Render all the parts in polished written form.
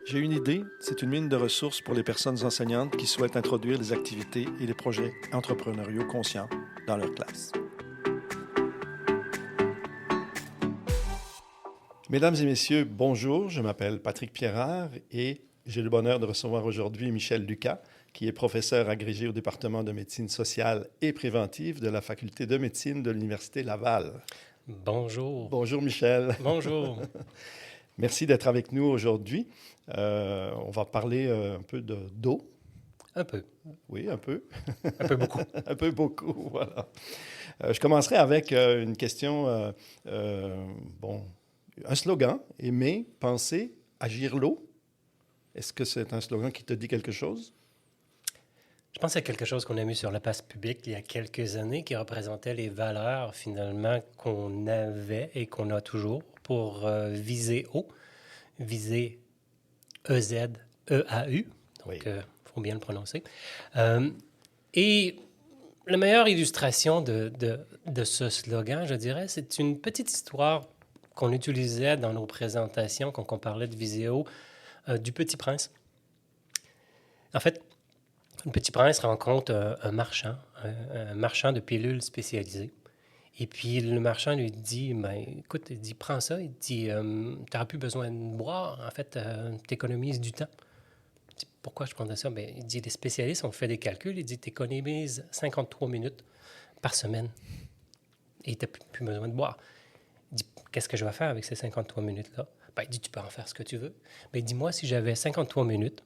J'ai une idée, c'est une mine de ressources pour les personnes enseignantes qui souhaitent introduire les activités et les projets entrepreneuriaux conscients dans leur classe. Mesdames et messieurs, bonjour, je m'appelle Patrick Pierrard et j'ai le bonheur de recevoir aujourd'hui Michel Lucas, qui est professeur agrégé au département de médecine sociale et préventive de la faculté de médecine de l'Université Laval. Bonjour. Bonjour Michel. Bonjour. Merci d'être avec nous aujourd'hui. On va parler un peu d'eau. Un peu. Oui, un peu. Un peu beaucoup. Un peu beaucoup, voilà. Je commencerai avec une question, un slogan, aimer, penser, agir l'eau. Est-ce que c'est un slogan qui te dit quelque chose? Je pense à quelque chose qu'on a mis sur la place publique il y a quelques années qui représentait les valeurs finalement qu'on avait et qu'on a toujours pour viser haut, viser E-Z-E-A-U, donc il faut bien le prononcer. Et la meilleure illustration de ce slogan, je dirais, c'est une petite histoire qu'on utilisait dans nos présentations quand on parlait de Viséo, du Petit Prince. En fait, le Petit Prince rencontre un marchand de pilules spécialisées. Et puis, le marchand lui dit, écoute, il dit, prends ça. Il dit, tu n'auras plus besoin de boire. En fait, tu économises du temps. Il dit, pourquoi je prendrais ça? Il dit, les spécialistes ont fait des calculs. Il dit, tu économises 53 minutes par semaine. Et tu n'as plus besoin de boire. Il dit, qu'est-ce que je vais faire avec ces 53 minutes-là? Il dit, tu peux en faire ce que tu veux. Mais il dit, moi, si j'avais 53 minutes,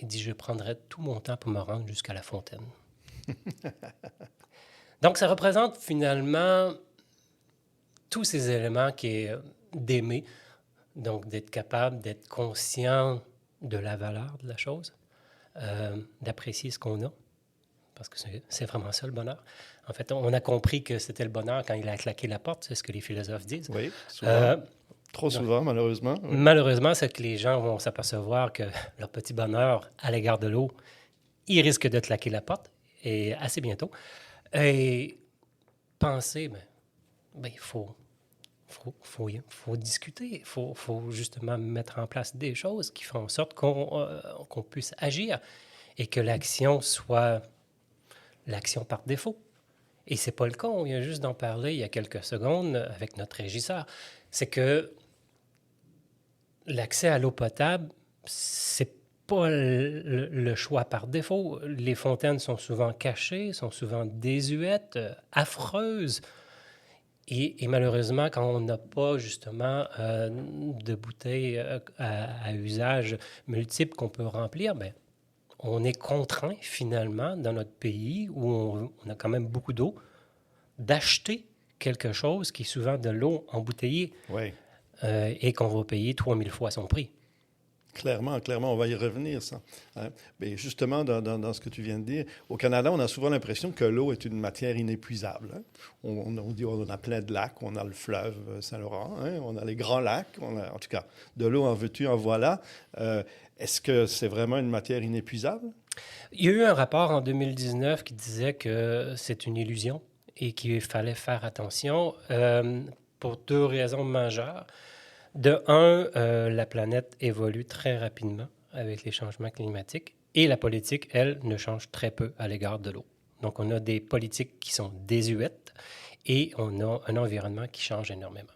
il dit, je prendrais tout mon temps pour me rendre jusqu'à la fontaine. Donc, ça représente finalement tous ces éléments qui est d'aimer, donc d'être capable, d'être conscient de la valeur de la chose, d'apprécier ce qu'on a, parce que c'est vraiment ça le bonheur. En fait, on a compris que c'était le bonheur quand il a claqué la porte, c'est ce que les philosophes disent. Oui, souvent. Trop souvent, malheureusement. Oui. Malheureusement, c'est que les gens vont s'apercevoir que leur petit bonheur à l'égard de l'eau, il risque de claquer la porte, et assez bientôt. Et penser, il faut discuter, il faut justement mettre en place des choses qui font en sorte qu'on puisse agir et que l'action soit l'action par défaut. Et c'est pas le cas, on vient juste d'en parler il y a quelques secondes avec notre régisseur. C'est que l'accès à l'eau potable, c'est pas le choix par défaut. Les fontaines sont souvent cachées, sont souvent désuètes, affreuses. Et malheureusement, quand on n'a pas justement de bouteilles à usage multiple qu'on peut remplir, on est contraint finalement dans notre pays où on a quand même beaucoup d'eau d'acheter quelque chose qui est souvent de l'eau embouteillée. Oui. Et qu'on va payer 3000 fois son prix. Clairement, on va y revenir, ça. Mais justement, dans ce que tu viens de dire, au Canada, on a souvent l'impression que l'eau est une matière inépuisable. Hein? On dit qu'on a plein de lacs, on a le fleuve Saint-Laurent, hein? On a les grands lacs, en tout cas, de l'eau en veux-tu, en voilà. Est-ce que c'est vraiment une matière inépuisable? Il y a eu un rapport en 2019 qui disait que c'est une illusion et qu'il fallait faire attention pour deux raisons majeures. De un, la planète évolue très rapidement avec les changements climatiques et la politique, elle, ne change très peu à l'égard de l'eau. Donc, on a des politiques qui sont désuètes et on a un environnement qui change énormément.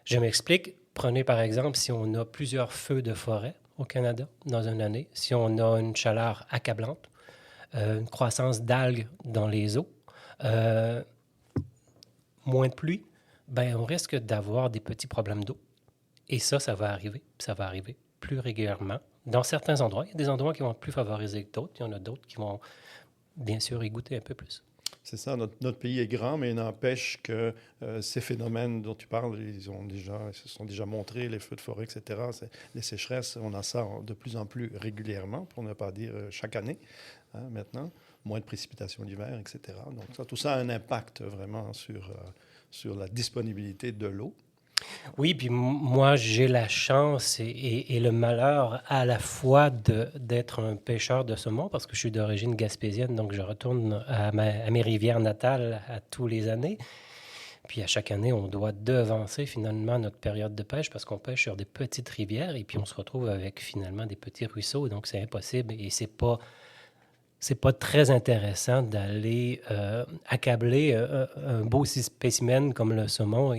Je m'explique. Prenez par exemple, si on a plusieurs feux de forêt au Canada dans une année, si on a une chaleur accablante, une croissance d'algues dans les eaux, moins de pluie, on risque d'avoir des petits problèmes d'eau. Et ça va arriver plus régulièrement. Dans certains endroits, il y a des endroits qui vont être plus favorisés que d'autres. Il y en a d'autres qui vont, bien sûr, y goûter un peu plus. C'est ça, notre pays est grand, mais il n'empêche que ces phénomènes dont tu parles, ils se sont déjà montrés, les feux de forêt, etc., les sécheresses, on en sort de plus en plus régulièrement, pour ne pas dire chaque année, maintenant. Moins de précipitations l'hiver, etc. Donc, tout ça a un impact vraiment sur la disponibilité de l'eau. Oui, puis moi, j'ai la chance et le malheur à la fois d'être un pêcheur de saumon, parce que je suis d'origine gaspésienne, donc je retourne à mes rivières natales à tous les années. Puis à chaque année, on doit devancer finalement notre période de pêche parce qu'on pêche sur des petites rivières et puis on se retrouve avec finalement des petits ruisseaux. Donc c'est impossible et c'est pas très intéressant d'aller accabler un beau spécimen comme le saumon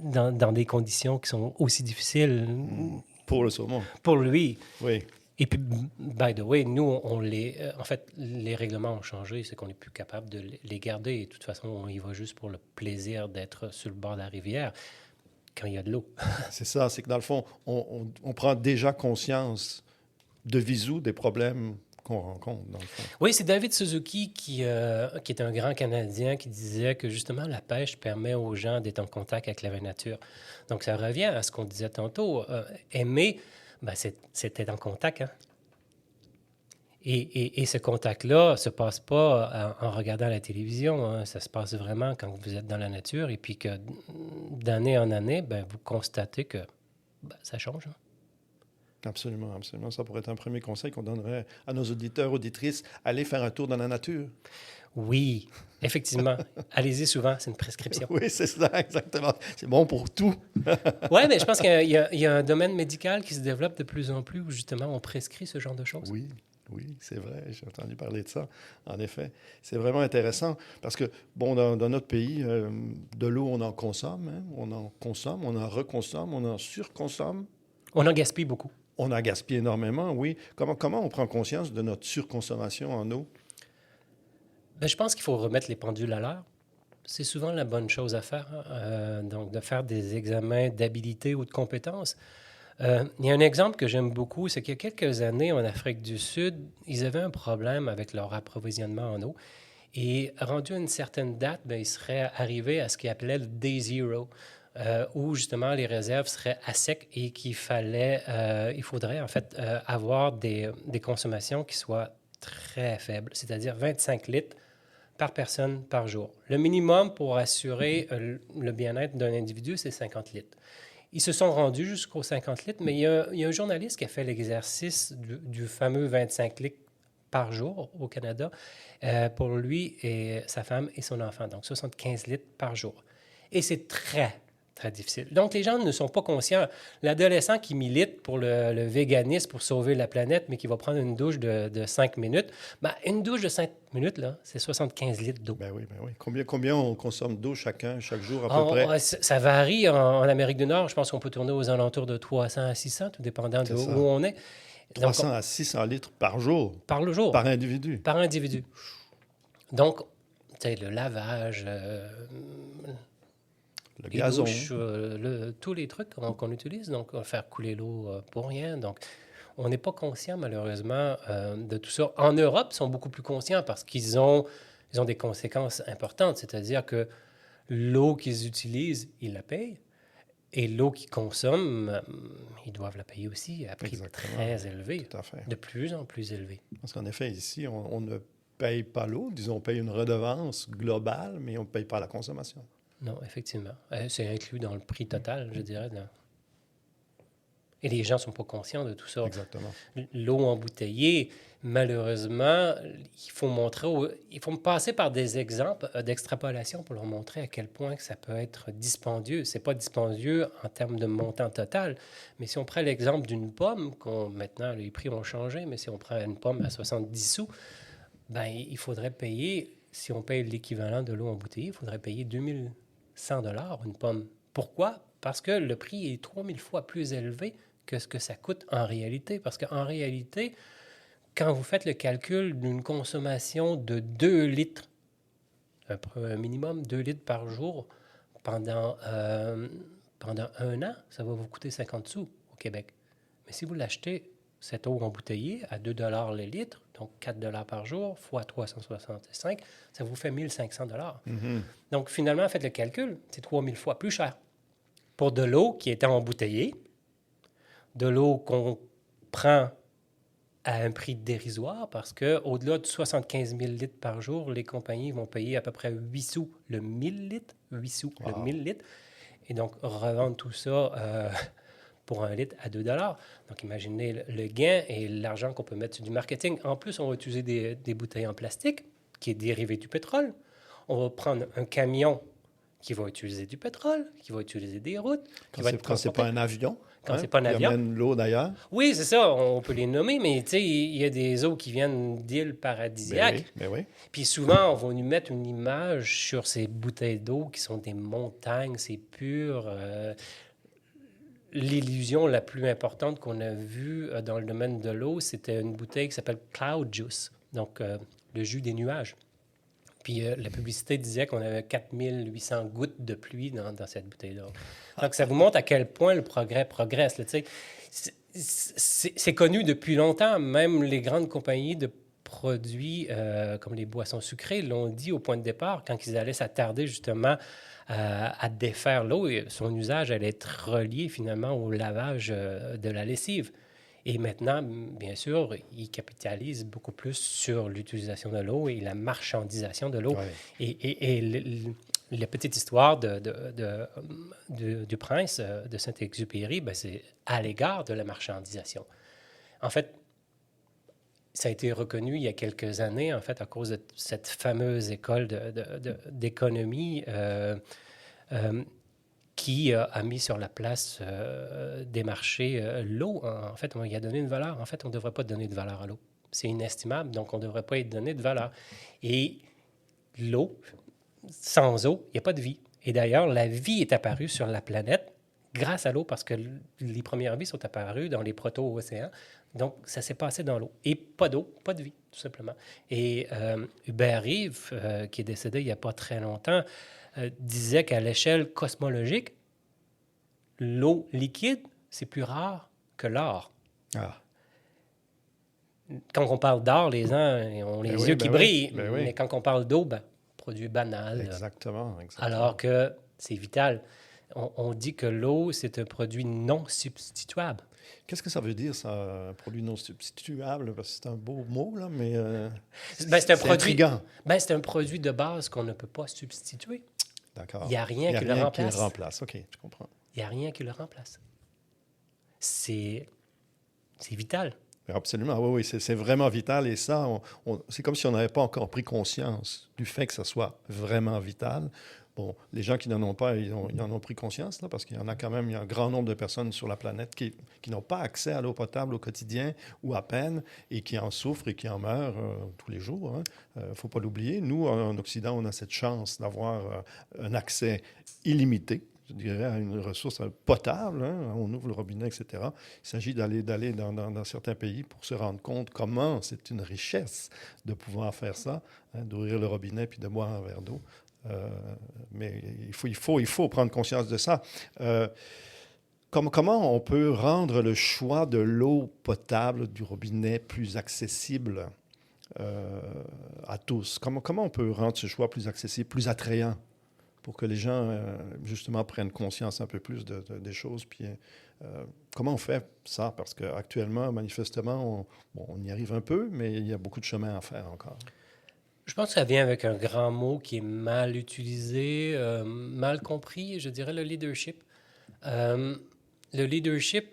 dans des conditions qui sont aussi difficiles Pour le saumon. pour lui. Oui. Et puis, by the way, nous, en fait, les règlements ont changé, c'est qu'on n'est plus capable de les garder. Et de toute façon, on y va juste pour le plaisir d'être sur le bord de la rivière quand il y a de l'eau. C'est ça, c'est que dans le fond, on prend déjà conscience de visu des problèmes qu'on rencontre, dans le fond. Oui, c'est David Suzuki qui est un grand Canadien qui disait que justement la pêche permet aux gens d'être en contact avec la nature. Donc ça revient à ce qu'on disait tantôt. Aimer, ben, c'est être en contact. Hein? Et ce contact-là ne se passe pas en regardant la télévision. Hein? Ça se passe vraiment quand vous êtes dans la nature et puis que d'année en année, ben, vous constatez que ben, ça change. Hein? Absolument, absolument. Ça pourrait être un premier conseil qu'on donnerait à nos auditeurs, auditrices, aller faire un tour dans la nature. Oui, effectivement. Allez-y souvent, c'est une prescription. Oui, c'est ça, exactement. C'est bon pour tout. Oui, mais je pense qu'il y a un domaine médical qui se développe de plus en plus où justement on prescrit ce genre de choses. Oui, oui, c'est vrai. J'ai entendu parler de ça, en effet. C'est vraiment intéressant parce que, bon, dans notre pays, de l'eau, on en consomme, hein? On en consomme, on en reconsomme, on en surconsomme. On en gaspille beaucoup. On en gaspille énormément, oui. Comment on prend conscience de notre surconsommation en eau? Ben, je pense qu'il faut remettre les pendules à l'heure. C'est souvent la bonne chose à faire. Donc, de faire des examens d'habilité ou de compétences. Il y a un exemple que j'aime beaucoup, c'est qu'il y a quelques années, en Afrique du Sud, ils avaient un problème avec leur approvisionnement en eau. Et rendu à une certaine date, ben, ils seraient arrivés à ce qu'ils appelaient le Day Zero, où justement les réserves seraient à sec et il faudrait en fait avoir des consommations qui soient très faibles, c'est-à-dire 25 litres par personne par jour. Le minimum pour assurer le bien-être d'un individu, c'est 50 litres. Ils se sont rendus jusqu'aux 50 litres, mais il y a un journaliste qui a fait l'exercice du fameux 25 litres par jour au Canada pour lui et sa femme et son enfant, donc 75 litres par jour. Et c'est très, très difficile. Donc, les gens ne sont pas conscients. L'adolescent qui milite pour le véganisme, pour sauver la planète, mais qui va prendre une douche de 5 minutes, ben, une douche de 5 minutes, là, c'est 75 litres d'eau. Ben oui. Combien on consomme d'eau chaque jour à peu près? Ça varie. En Amérique du Nord, je pense qu'on peut tourner aux alentours de 300 à 600, tout dépendant de où on est. 300 à 600 litres par jour? Par le jour. Par individu? Par individu. Donc, tu sais, le lavage... le gazon. Douches, tous les trucs qu'on utilise, donc faire couler l'eau pour rien. Donc, on n'est pas conscient, malheureusement, de tout ça. En Europe, ils sont beaucoup plus conscients parce qu'ils ont des conséquences importantes, c'est-à-dire que l'eau qu'ils utilisent, ils la payent. Et l'eau qu'ils consomment, ils doivent la payer aussi à prix très élevé, tout à fait. De plus en plus élevé. Parce qu'en effet, ici, on ne paye pas l'eau. Disons, on paye une redevance globale, mais on ne paye pas la consommation. Non, effectivement. C'est inclus dans le prix total, je dirais. Et les gens ne sont pas conscients de tout ça. Exactement. L'eau embouteillée, malheureusement, il faut passer par des exemples d'extrapolation pour leur montrer à quel point que ça peut être dispendieux. Ce n'est pas dispendieux en termes de montant total, mais si on prend l'exemple d'une pomme, maintenant les prix ont changé, mais si on prend une pomme à 70 sous, ben, il faudrait payer, si on paye l'équivalent de l'eau embouteillée, il faudrait payer 2100 $ une pomme. Pourquoi? Parce que le prix est 3000 fois plus élevé que ce que ça coûte en réalité. Parce qu'en réalité, quand vous faites le calcul d'une consommation de 2 litres, un minimum 2 litres par jour, pendant un an, ça va vous coûter 50 sous au Québec. Mais si vous l'achetez, cette eau embouteillée à 2 $ le litre, donc 4 $ par jour, fois 365, ça vous fait 1500 $. Mm-hmm. Donc, finalement, faites le calcul, c'est 3000 fois plus cher. Pour de l'eau qui était embouteillée, de l'eau qu'on prend à un prix dérisoire, parce qu'au-delà de 75 000 litres par jour, les compagnies vont payer à peu près 8 sous le 1000 litres, 8 sous le 1000 litres, et donc revendre tout ça pour 1 litre à 2 $. Donc, imaginez le gain et l'argent qu'on peut mettre sur du marketing. En plus, on va utiliser des bouteilles en plastique, qui est dérivé du pétrole. On va prendre un camion qui va utiliser du pétrole, qui va utiliser des routes, qui Quand va c'est être quand c'est pas transporté. un avion, Quand c'est pas un qui avion. amène l'eau d'ailleurs. Oui, c'est ça, on peut les nommer, mais tu sais, il y a des eaux qui viennent d'îles paradisiaques. Ben oui. Puis souvent, on va nous mettre une image sur ces bouteilles d'eau qui sont des montagnes, c'est pur. L'illusion la plus importante qu'on a vue dans le domaine de l'eau, c'était une bouteille qui s'appelle Cloud Juice, donc le jus des nuages. Puis la publicité disait qu'on avait 4800 gouttes de pluie dans cette bouteille d'eau. Donc ça vous montre à quel point le progrès progresse. Là, tu sais. C'est connu depuis longtemps. Même les grandes compagnies de produits comme les boissons sucrées l'ont dit au point de départ, quand ils allaient s'attarder justement à défaire l'eau. Son usage allait être relié finalement au lavage de la lessive. Et maintenant, bien sûr, ils capitalisent beaucoup plus sur l'utilisation de l'eau et la marchandisation de l'eau. Ouais. Et la petite histoire du prince de Saint-Exupéry, ben, c'est à l'égard de la marchandisation. En fait, ça a été reconnu il y a quelques années, en fait, à cause de cette fameuse école d'économie qui a mis sur la place des marchés l'eau. En fait, on y a donné une valeur. En fait, on ne devrait pas donner de valeur à l'eau. C'est inestimable, donc on ne devrait pas y donner de valeur. Et l'eau, sans eau, il n'y a pas de vie. Et d'ailleurs, la vie est apparue sur la planète grâce à l'eau, parce que les premières vies sont apparues dans les proto-océans. Donc, ça s'est passé dans l'eau. Et pas d'eau, pas de vie, tout simplement. Et Hubert Reeves, qui est décédé il n'y a pas très longtemps, disait qu'à l'échelle cosmologique, l'eau liquide, c'est plus rare que l'or. Ah. Quand on parle d'or, les gens ont les yeux qui brillent. Oui. Mais quand on parle d'eau, ben, produit banal. Exactement. Alors que c'est vital. On dit que l'eau, c'est un produit non substituable. Qu'est-ce que ça veut dire, ça, un produit non substituable? Parce que c'est un beau mot, là, mais c'est intriguant. C'est un produit de base qu'on ne peut pas substituer. D'accord. Il n'y a rien qui le remplace. Qui le remplace. OK, je comprends. Il n'y a rien qui le remplace. C'est vital. Absolument, oui, c'est vraiment vital. Et ça, c'est comme si on n'avait pas encore pris conscience du fait que ça soit vraiment vital. Bon, les gens qui n'en ont pas, ils en ont pris conscience, là, parce qu'il y en a quand même, il y a un grand nombre de personnes sur la planète qui n'ont pas accès à l'eau potable au quotidien ou à peine, et qui en souffrent et qui en meurent tous les jours. Il ne faut pas l'oublier. Nous, en Occident, on a cette chance d'avoir un accès illimité, je dirais, à une ressource potable. On ouvre le robinet, etc. Il s'agit d'aller dans certains pays pour se rendre compte comment c'est une richesse de pouvoir faire ça, d'ouvrir le robinet puis de boire un verre d'eau. Mais il faut prendre conscience de ça. Comment on peut rendre le choix de l'eau potable du robinet plus accessible à tous? Comment on peut rendre ce choix plus accessible, plus attrayant, pour que les gens, justement, prennent conscience un peu plus des choses? Puis, comment on fait ça? Parce qu'actuellement, manifestement, on y arrive un peu, mais il y a beaucoup de chemin à faire encore. Je pense que ça vient avec un grand mot qui est mal utilisé, mal compris, je dirais le leadership. Le leadership,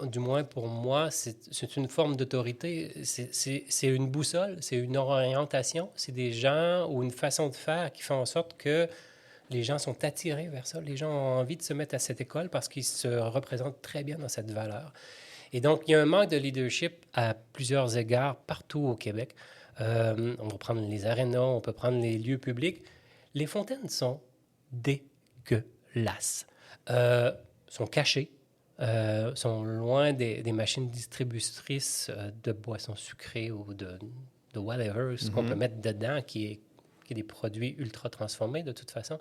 du moins pour moi, c'est une forme d'autorité. C'est une boussole, c'est une orientation. C'est des gens ou une façon de faire qui font en sorte que les gens sont attirés vers ça. Les gens ont envie de se mettre à cette école parce qu'ils se représentent très bien dans cette valeur. Et donc, il y a un manque de leadership à plusieurs égards partout au Québec. On va prendre les arénas, on peut prendre les lieux publics. Les fontaines sont dégueulasses. Sont cachées, sont loin des machines distributrices de boissons sucrées ou de whatever, ce qu'on peut mettre dedans, qui est des produits ultra transformés de toute façon.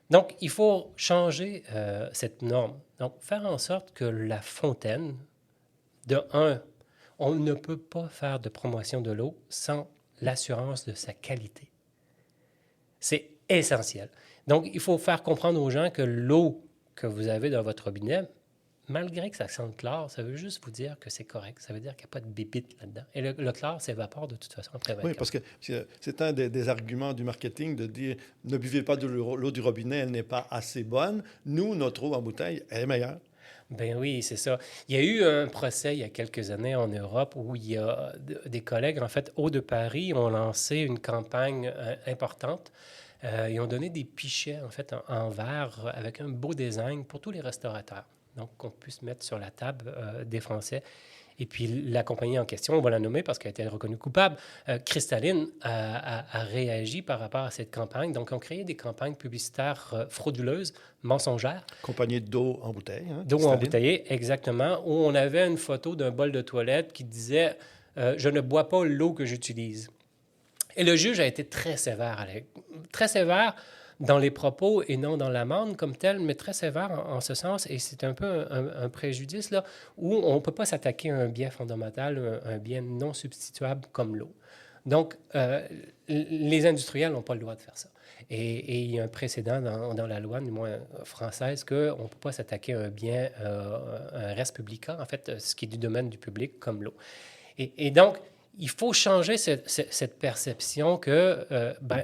Donc, il faut changer cette norme. Donc, faire en sorte que la fontaine, de un, on ne peut pas faire de promotion de l'eau sans l'assurance de sa qualité. C'est essentiel. Donc, il faut faire comprendre aux gens que l'eau que vous avez dans votre robinet, malgré que ça sente clair, ça veut juste vous dire que c'est correct. Ça veut dire qu'il n'y a pas de bébite là-dedans. Et le clair s'évapore de toute façon après 24 Oui, parce que c'est un des arguments du marketing de dire ne buvez pas de l'eau du robinet, elle n'est pas assez bonne. Nous, notre eau en bouteille, elle est meilleure. Ben oui, c'est ça. Il y a eu un procès il y a quelques années en Europe où il y a des collègues, en fait, Eau de Paris, ont lancé une campagne importante Ils ont donné des pichets, en fait, en verre avec un beau design pour tous les restaurateurs. Donc, qu'on puisse mettre sur la table des Français. Et puis, la compagnie en question, on va la nommer parce qu'elle a été reconnue coupable, Cristalline a réagi par rapport à cette campagne. Donc, on créé des campagnes publicitaires frauduleuses, mensongères. Compagnie d'eau en bouteille. Hein, D'eau embouteillée, exactement, où on avait une photo d'un bol de toilette qui disait je ne bois pas l'eau que j'utilise ». Et le juge a été très sévère, très sévère dans les propos et non dans l'amende comme telle, mais très sévère en ce sens. Et c'est un peu un préjudice là, où on ne peut pas s'attaquer à un bien fondamental, un bien non substituable comme l'eau. Donc, les industriels n'ont pas le droit de faire ça. Et il y a un précédent dans la loi, du moins française, qu'on ne peut pas s'attaquer à un bien, un res publica, en fait, ce qui est du domaine du public, comme l'eau. Et donc, il faut changer cette perception que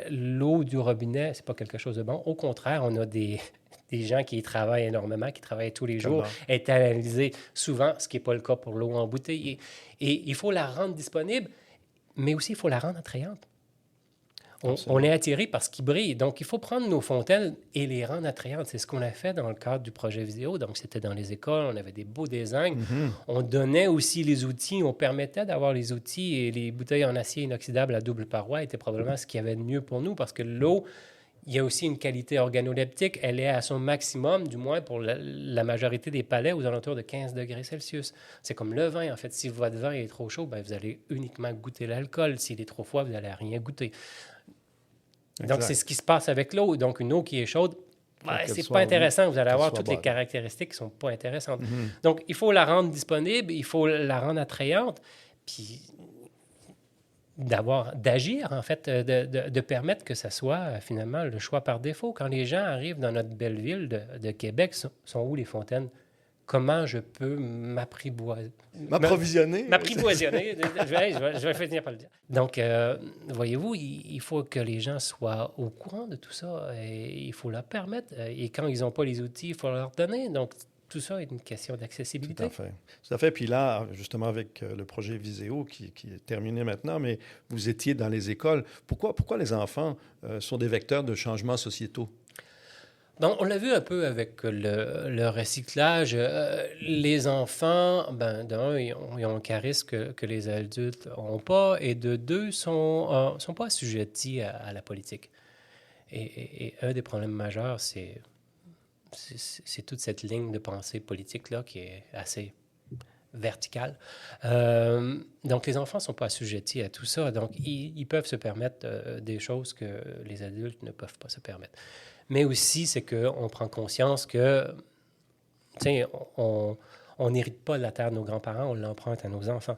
l'eau du robinet, c'est pas quelque chose de bon. Au contraire, on a des gens qui y travaillent énormément, qui travaillent tous les jours, est analysé souvent, ce qui n'est pas le cas pour l'eau en bouteille. Et il faut la rendre disponible, mais aussi il faut la rendre attrayante. On est attiré par ce qui brille. Donc, il faut prendre nos fontaines et les rendre attrayantes. C'est ce qu'on a fait dans le cadre du projet vidéo. Donc, c'était dans les écoles, on avait des beaux designs. On donnait aussi les outils, on permettait d'avoir les outils et les bouteilles en acier inoxydable à double paroi étaient probablement ce qu'il y avait de mieux pour nous parce que l'eau, il y a aussi une qualité organoleptique. Elle est à son maximum, du moins pour la majorité des palais, aux alentours de 15 degrés Celsius. C'est comme le vin, en fait. Si votre vin est trop chaud, vous allez uniquement goûter l'alcool. S'il est trop froid, vous n'allez rien goûter. Exact. Donc, c'est ce qui se passe avec l'eau. Donc, une eau qui est chaude, c'est pas intéressant. Vous allez avoir toutes les caractéristiques qui sont pas intéressantes. Donc, il faut la rendre disponible, il faut la rendre attrayante, puis d'agir, en fait, de permettre que ça soit finalement le choix par défaut. Quand les gens arrivent dans notre belle ville de Québec, sont où les fontaines? Comment je peux m'apprivoiser? M'approvisionner? M'apprivoisonner. je vais finir par le dire. Donc, voyez-vous, il faut que les gens soient au courant de tout ça et il faut leur permettre. Et quand ils n'ont pas les outils, il faut leur donner. Donc, tout ça est une question d'accessibilité. Tout à fait. Tout à fait. Puis là, justement, avec le projet Viséo qui est terminé maintenant, mais vous étiez dans les écoles. Pourquoi les enfants sont des vecteurs de changements sociétaux? Donc, on l'a vu un peu avec le recyclage. Les enfants, d'un, ils ont un charisme que les adultes n'ont pas, et de deux, ne sont pas assujettis à la politique. Et un des problèmes majeurs, c'est toute cette ligne de pensée politique-là qui est assez verticale. Donc, les enfants ne sont pas assujettis à tout ça. Donc, ils peuvent se permettre des choses que les adultes ne peuvent pas se permettre. Mais aussi, c'est qu'on prend conscience que, tu sais, on n'hérite pas la terre de nos grands-parents, on l'emprunte à nos enfants.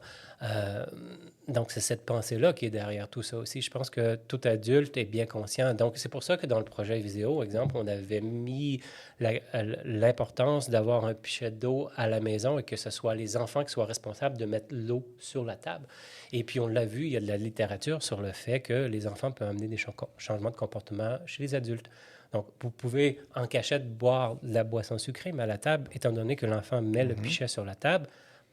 Donc, c'est cette pensée-là qui est derrière tout ça aussi. Je pense que tout adulte est bien conscient. Donc, c'est pour ça que dans le projet Viséo, par exemple, on avait mis l'importance d'avoir un pichet d'eau à la maison et que ce soit les enfants qui soient responsables de mettre l'eau sur la table. Et puis, on l'a vu, il y a de la littérature sur le fait que les enfants peuvent amener des changements de comportement chez les adultes. Donc, vous pouvez, en cachette, boire de la boisson sucrée, mais à la table, étant donné que l'enfant met le pichet sur la table,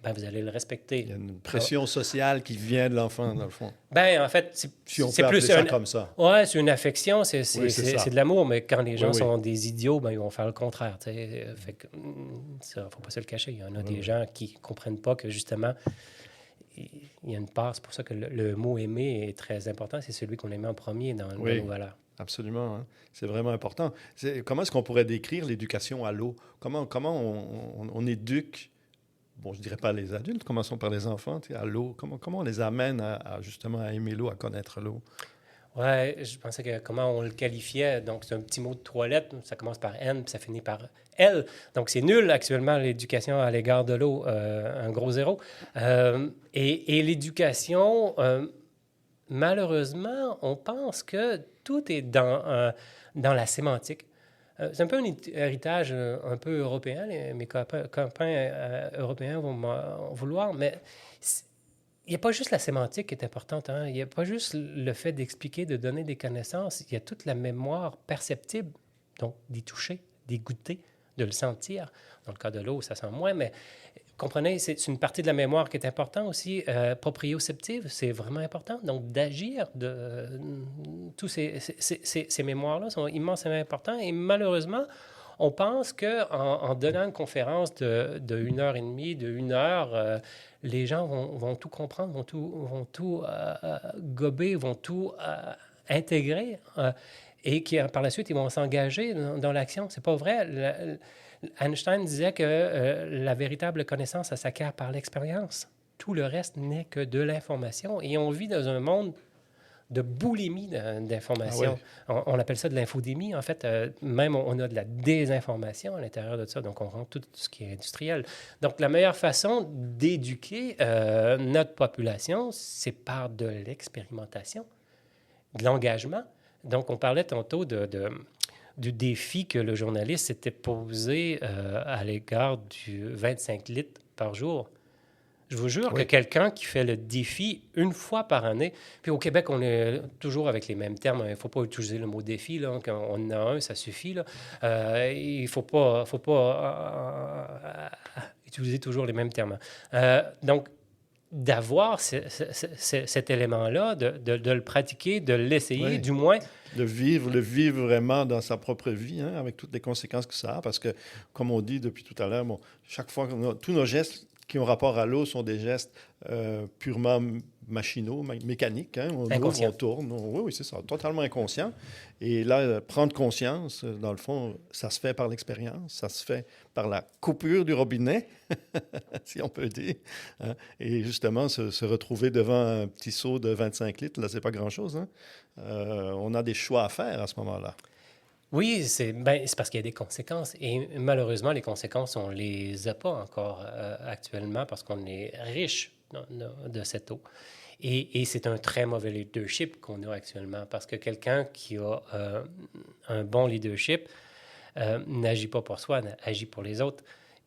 vous allez le respecter. Il y a une pression sociale qui vient de l'enfant, dans le fond. En fait, c'est plus ça comme ça. Oui, c'est une affection, c'est de l'amour, mais quand les gens sont des idiots, ils vont faire le contraire. Fait que, ça, faut pas se le cacher. Il y en a des gens qui ne comprennent pas que, justement, il y a une part. C'est pour ça que le mot « aimer » est très important. C'est celui qu'on aimait en premier dans nos valeurs. Absolument. Hein? C'est vraiment important. Comment est-ce qu'on pourrait décrire l'éducation à l'eau? Comment on éduque, bon, je ne dirais pas les adultes, commençons par les enfants, à l'eau. Comment on les amène justement à aimer l'eau, à connaître l'eau? Oui, je pensais que comment on le qualifiait. Donc, c'est un petit mot de toilette. Ça commence par N, puis ça finit par L. Donc, c'est nul actuellement, l'éducation à l'égard de l'eau. Un gros zéro. Et l'éducation... malheureusement, on pense que tout est dans la sémantique. C'est un peu un héritage un peu européen. Mes copains européens vont m'en vouloir, mais il n'y a pas juste la sémantique qui est importante. Hein? Il n'y a pas juste le fait d'expliquer, de donner des connaissances. Il y a toute la mémoire perceptible, donc d'y toucher, d'y goûter, de le sentir. Dans le cas de l'eau, ça sent moins, mais comprenez, c'est une partie de la mémoire qui est importante aussi. Proprioceptive, c'est vraiment important. Donc, d'agir, tous ces mémoires-là sont immensément importants. Et malheureusement, on pense qu'en donnant une conférence de 1 heure et demie, de 1 heure, les gens vont tout comprendre, vont tout gober, vont tout intégrer et par la suite, ils vont s'engager dans l'action. C'est pas vrai. Einstein disait que la véritable connaissance, ça s'acquiert par l'expérience. Tout le reste n'est que de l'information. Et on vit dans un monde de boulimie d'informations. Ah ouais. On appelle ça de l'infodémie. En fait, même on a de la désinformation à l'intérieur de ça. Donc, on rend tout ce qui est industriel. Donc, la meilleure façon d'éduquer notre population, c'est par de l'expérimentation, de l'engagement. Donc, on parlait tantôt du défi que le journaliste s'était posé à l'égard du 25 litres par jour. Je vous jure que quelqu'un qui fait le défi une fois par année, puis au Québec, on est toujours avec les mêmes termes. Il ne faut pas utiliser le mot défi. Là. Quand on en a un, ça suffit. Là. Il ne faut pas utiliser toujours les mêmes termes. Donc, d'avoir cet élément-là, de le pratiquer, de l'essayer, du moins. Le vivre vraiment dans sa propre vie, hein, avec toutes les conséquences que ça a. Parce que, comme on dit depuis tout à l'heure, chaque fois, tous nos gestes qui ont rapport à l'eau sont des gestes purement machinaux, mécaniques. Hein. On ouvre, on tourne. Oui, c'est ça, totalement inconscient. Et là, prendre conscience, dans le fond, ça se fait par l'expérience, ça se fait par la coupure du robinet, si on peut dire. Hein. Et justement, se retrouver devant un petit seau de 25 litres, là, c'est pas grand-chose. Hein. On a des choix à faire à ce moment-là. Oui, c'est parce qu'il y a des conséquences. Et malheureusement, les conséquences, on ne les a pas encore actuellement parce qu'on est riche de cette eau. Et c'est un très mauvais leadership qu'on a actuellement parce que quelqu'un qui a un bon leadership n'agit pas pour soi, agit pour les autres.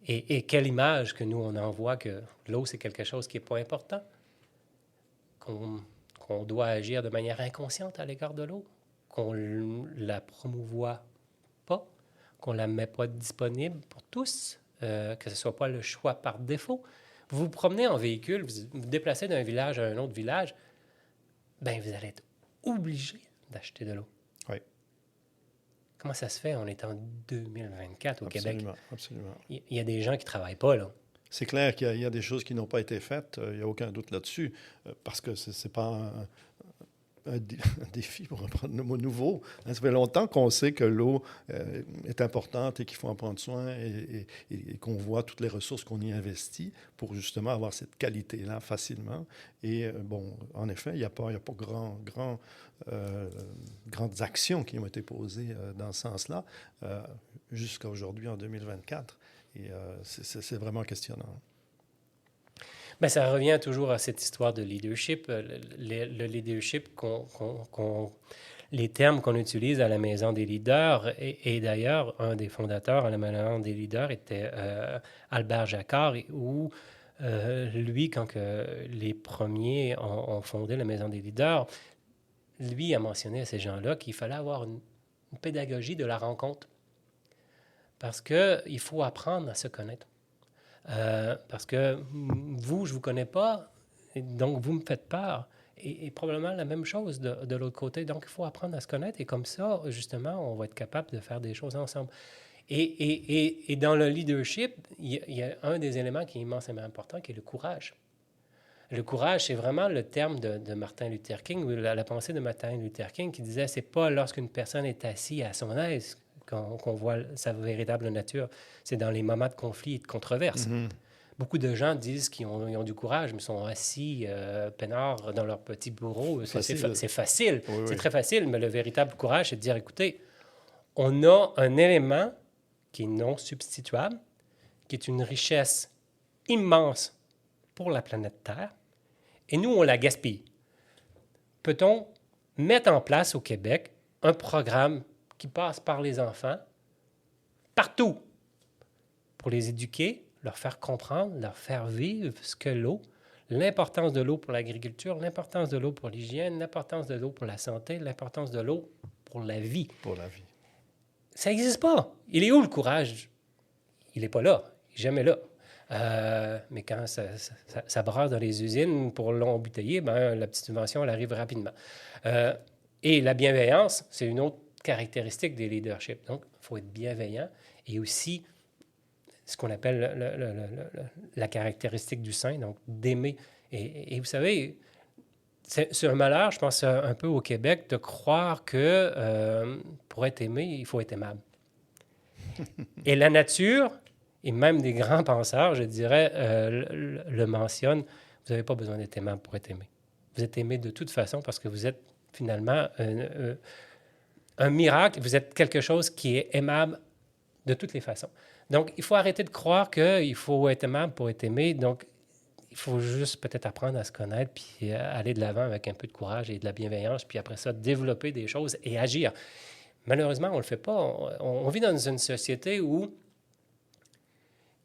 Et quelle image que nous, on envoie que l'eau, c'est quelque chose qui n'est pas important, qu'on doit agir de manière inconsciente à l'égard de l'eau, qu'on la promouvoit pas, qu'on la met pas disponible pour tous, que ce soit pas le choix par défaut. Vous vous promenez en véhicule, vous vous déplacez d'un village à un autre village, ben vous allez être obligé d'acheter de l'eau. Oui. Comment ça se fait? On est en 2024 au Québec. Absolument. Il y a des gens qui travaillent pas, là. C'est clair qu'il y a des choses qui n'ont pas été faites, il n'y a aucun doute là-dessus, parce que c'est pas un défi, pour reprendre le mot nouveau. Ça fait longtemps qu'on sait que l'eau est importante et qu'il faut en prendre soin et qu'on voit toutes les ressources qu'on y investit pour justement avoir cette qualité-là facilement. Et en effet, il n'y a pas grandes actions qui ont été posées dans ce sens-là jusqu'à aujourd'hui, en 2024. Et c'est vraiment questionnant. Bien, ça revient toujours à cette histoire de leadership. Le leadership, les termes qu'on utilise à la Maison des leaders, et d'ailleurs, un des fondateurs à la Maison des leaders était Albert Jacquard, où lui, quand les premiers ont fondé la Maison des leaders, lui a mentionné à ces gens-là qu'il fallait avoir une pédagogie de la rencontre. Parce qu'il faut apprendre à se connaître. Parce que vous, je ne vous connais pas, donc vous me faites peur. Et probablement la même chose de l'autre côté. Donc, il faut apprendre à se connaître et comme ça, justement, on va être capable de faire des choses ensemble. Et dans le leadership, il y a un des éléments qui est immensément important, qui est le courage. Le courage, c'est vraiment le terme de Martin Luther King, ou la pensée de Martin Luther King qui disait, c'est pas lorsqu'une personne est assise à son aise qu'on voit sa véritable nature. C'est dans les moments de conflit et de controverse. Mm-hmm. Beaucoup de gens disent qu'ils ont du courage, mais sont assis peinards dans leur petit bureau. C'est facile. Oui, c'est très facile, mais le véritable courage, c'est de dire, écoutez, on a un élément qui est non substituable, qui est une richesse immense pour la planète Terre, et nous, on la gaspille. Peut-on mettre en place au Québec un programme qui passe par les enfants, partout, pour les éduquer, leur faire comprendre, leur faire vivre ce que l'eau, l'importance de l'eau pour l'agriculture, l'importance de l'eau pour l'hygiène, l'importance de l'eau pour la santé, l'importance de l'eau pour la vie. Pour la vie. Ça n'existe pas. Il est où le courage il n'est pas là, il n'est jamais là. Mais quand ça brasse dans les usines pour l'embouteiller, ben, la petite subvention, elle arrive rapidement. Et la bienveillance, c'est une autre caractéristique des leaderships. Donc, il faut être bienveillant et aussi ce qu'on appelle la caractéristique du saint, donc d'aimer. Et vous savez, c'est un malheur, je pense, un peu au Québec, de croire que pour être aimé, il faut être aimable. Et la nature, et même des grands penseurs, je dirais, le mentionnent, vous n'avez pas besoin d'être aimable pour être aimé. Vous êtes aimé de toute façon parce que vous êtes finalement un miracle, vous êtes quelque chose qui est aimable de toutes les façons. Donc, il faut arrêter de croire qu'il faut être aimable pour être aimé. Donc, il faut juste peut-être apprendre à se connaître, puis aller de l'avant avec un peu de courage et de la bienveillance, puis après ça, développer des choses et agir. Malheureusement, on ne le fait pas. On vit dans une société où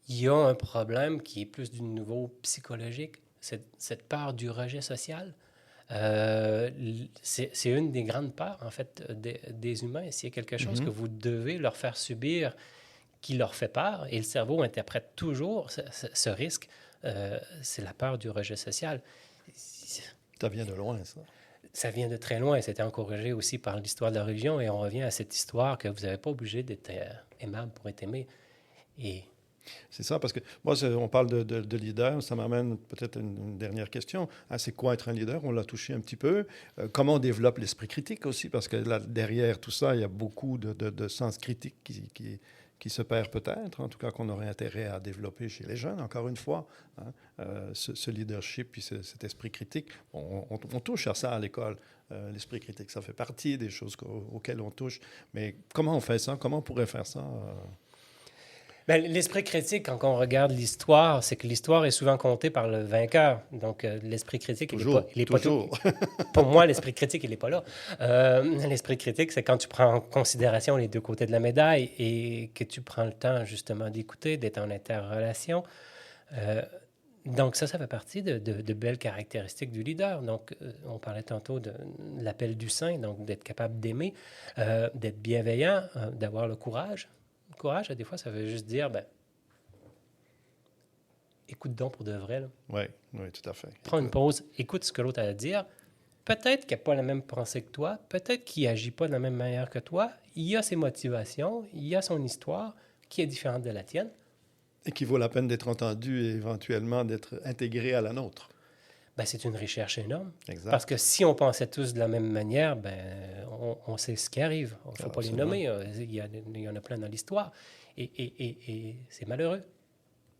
il y a un problème qui est plus du niveau psychologique, cette peur du rejet social. C'est une des grandes peurs, en fait, des humains. S'il y a quelque chose que vous devez leur faire subir qui leur fait peur, et le cerveau interprète toujours ce risque, c'est la peur du rejet social. Ça vient de loin, ça. Ça vient de très loin. C'était encouragé aussi par l'histoire de la religion, et on revient à cette histoire que vous n'avez pas obligé d'être aimable pour être aimé. Et c'est ça, parce que moi, on parle de leader, ça m'amène peut-être à une dernière question. Ah, c'est quoi être un leader? On l'a touché un petit peu. Comment on développe l'esprit critique aussi? Parce que là, derrière tout ça, il y a beaucoup de sens critique qui se perd peut-être, en tout cas qu'on aurait intérêt à développer chez les jeunes, encore une fois, hein, ce leadership puis cet esprit critique. On touche à ça à l'école. L'esprit critique, ça fait partie des choses auxquelles on touche. Mais comment on fait ça? Comment on pourrait faire ça? Ben, l'esprit critique, quand on regarde l'histoire, c'est que l'histoire est souvent comptée par le vainqueur. Donc, l'esprit critique, toujours, il n'est pas tout. Pour moi, l'esprit critique, il n'est pas là. L'esprit critique, c'est quand tu prends en considération les deux côtés de la médaille et que tu prends le temps, justement, d'écouter, d'être en interrelation. Donc, ça fait partie de belles caractéristiques du leader. Donc, on parlait tantôt de l'appel du saint, donc d'être capable d'aimer, d'être bienveillant, d'avoir le courage. Courage, des fois, ça veut juste dire, ben, écoute donc pour de vrai. Oui, tout à fait. Prends une pause, écoute ce que l'autre a à dire. Peut-être qu'il n'a pas la même pensée que toi, peut-être qu'il n'agit pas de la même manière que toi. Il a ses motivations, il a son histoire qui est différente de la tienne. Et qui vaut la peine d'être entendu et éventuellement d'être intégré à la nôtre. Ben, c'est une recherche énorme. Exact. Parce que si on pensait tous de la même manière, ben, on sait ce qui arrive. Il ne faut pas les nommer. Il y en a plein dans l'histoire. Et c'est malheureux.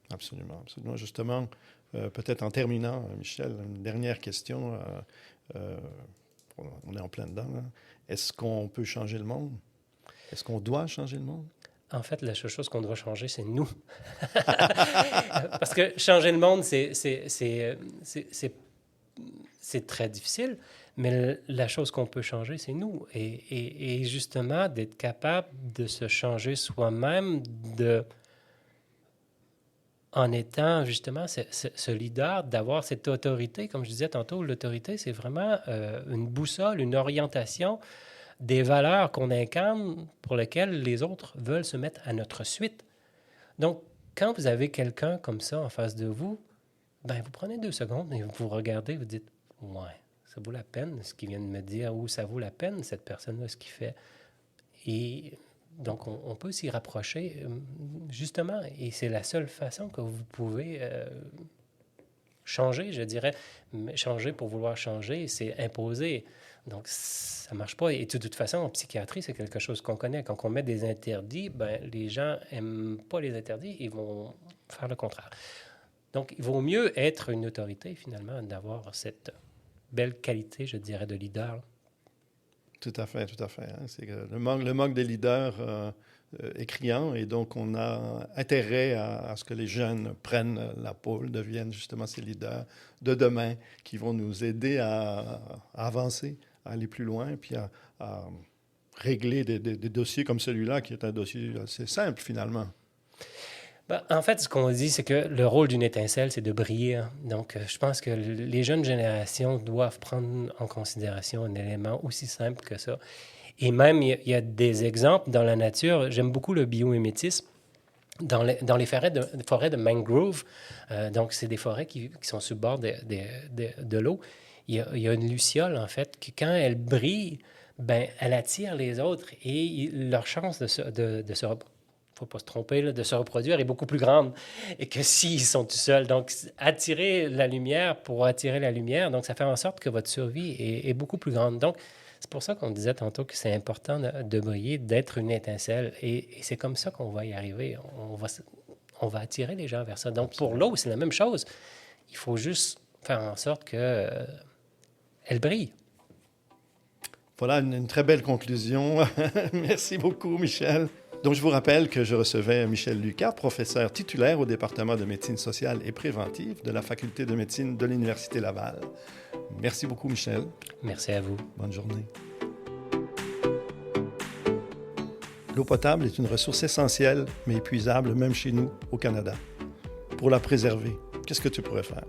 Absolument, absolument. Justement, peut-être en terminant, Michel, une dernière question. On est en plein dedans. Là. Est-ce qu'on peut changer le monde? Est-ce qu'on doit changer le monde? En fait, la seule chose qu'on doit changer, c'est nous. Parce que changer le monde, c'est très difficile, mais la chose qu'on peut changer, c'est nous. Et justement, d'être capable de se changer soi-même, en étant justement ce leader, d'avoir cette autorité. Comme je disais tantôt, l'autorité, c'est vraiment une boussole, une orientation des valeurs qu'on incarne pour lesquelles les autres veulent se mettre à notre suite. Donc, quand vous avez quelqu'un comme ça en face de vous, ben, vous prenez 2 secondes et vous regardez, vous dites « Ouais, ça vaut la peine ce qu'il vient de me dire » ou « Ça vaut la peine cette personne-là, ce qu'il fait. » Et donc, on peut s'y rapprocher, justement, et c'est la seule façon que vous pouvez changer, je dirais. Changer pour vouloir changer, c'est imposer. Donc, ça ne marche pas. Et de toute façon, en psychiatrie, c'est quelque chose qu'on connaît. Quand on met des interdits, ben, les gens n'aiment pas les interdits, ils vont faire le contraire. Donc, il vaut mieux être une autorité, finalement, d'avoir cette belle qualité, je dirais, de leader. Tout à fait, tout à fait. Hein. C'est que le manque des leaders est criant et donc on a intérêt à ce que les jeunes prennent la pôle, deviennent justement ces leaders de demain qui vont nous aider à avancer, à aller plus loin, puis à régler des dossiers comme celui-là, qui est un dossier assez simple finalement. Ben, en fait, ce qu'on dit, c'est que le rôle d'une étincelle, c'est de briller. Hein. Donc, je pense que les jeunes générations doivent prendre en considération un élément aussi simple que ça. Et même, il y a des exemples dans la nature. J'aime beaucoup le biomimétisme. dans les forêts de mangrove, donc c'est des forêts qui sont sur le bord de l'eau, il y a une luciole, en fait, que quand elle brille, ben, elle attire les autres et leur chance faut pas se tromper, là, de se reproduire est beaucoup plus grande et que s'ils sont tout seuls. Donc, attirer la lumière pour attirer la lumière, donc ça fait en sorte que votre survie est beaucoup plus grande. Donc, c'est pour ça qu'on disait tantôt que c'est important de briller, d'être une étincelle. Et c'est comme ça qu'on va y arriver. On va attirer les gens vers ça. Donc, pour l'eau, c'est la même chose. Il faut juste faire en sorte qu'elle brille. Voilà une très belle conclusion. Merci beaucoup, Michel. Donc, je vous rappelle que je recevais Michel Lucas, professeur titulaire au département de médecine sociale et préventive de la Faculté de médecine de l'Université Laval. Merci beaucoup, Michel. Merci à vous. Bonne journée. L'eau potable est une ressource essentielle, mais épuisable même chez nous, au Canada. Pour la préserver, qu'est-ce que tu pourrais faire?